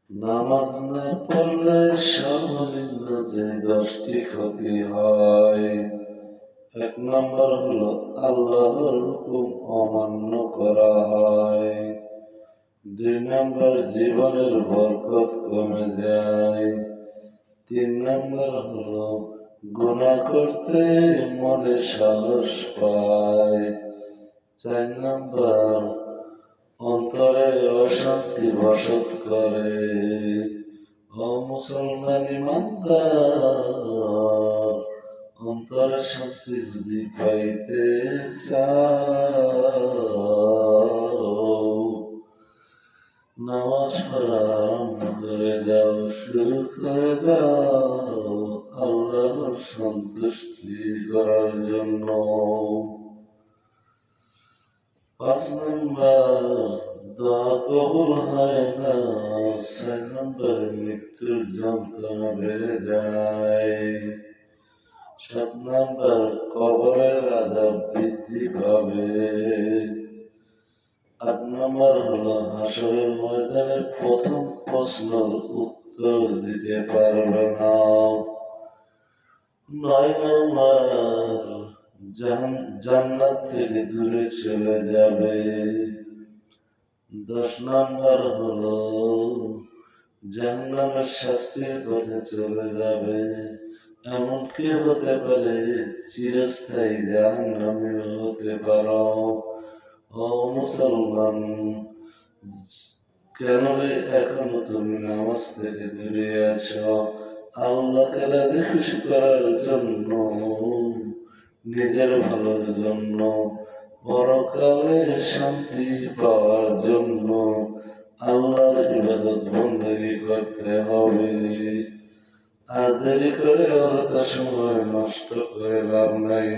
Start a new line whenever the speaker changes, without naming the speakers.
নামাজ না পড়লে সর্বনিম্ন যে 10টি ক্ষতি হয়, 1 নম্বর হলো আল্লাহর হুকুম অমান্য করা হয়, 2 নম্বর জীবনের বরকত কমে যায়, 3 নম্বর হলো গুনাহ করতে মনে সাহস পায়, 4 নম্বর অন্তরে অশান্তি বসত করে। ও মুসলমান ইমানদার, অন্তরে শান্তি যদি পাইতে চাও, নামাজ পড়া আরম্ভ করে দাও, শুরু করে দাও আল্লাহর সন্তুষ্টি করার জন্য। 5 নম্বর দোয়া কবুল হয় না, 6 নম্বর মৃত্যুর যন্ত্রণা বেড়ে যায়, 7 নম্বর কবরের আযাব বৃদ্ধি পাবে, 8 নম্বর হলো হাসরের ময়দানে প্রথম প্রশ্নের উত্তর দিতে পারবে না, 9 নম্বর জান্নাত থেকে দূরে চলে যাবে, 10 নম্বর হলো জাহান্নামের শাস্তির পথে চলে যাবে, এমনকি হতে পারে চিরস্থায়ী জাহান্নামী হতে পারো। ও মুসলমান, কেন এখনো তুমি নামাজ থেকে দূরে আছো? আল্লাহকে রাজি খুশি করার জন্য, নিজের ভালোর জন্য, পরকালে শান্তি পাওয়ার জন্য আল্লাহর ইবাদত বন্দেগী করতে হবে। আর দেরি করে অযথা সময় নষ্ট করে লাভ নাই।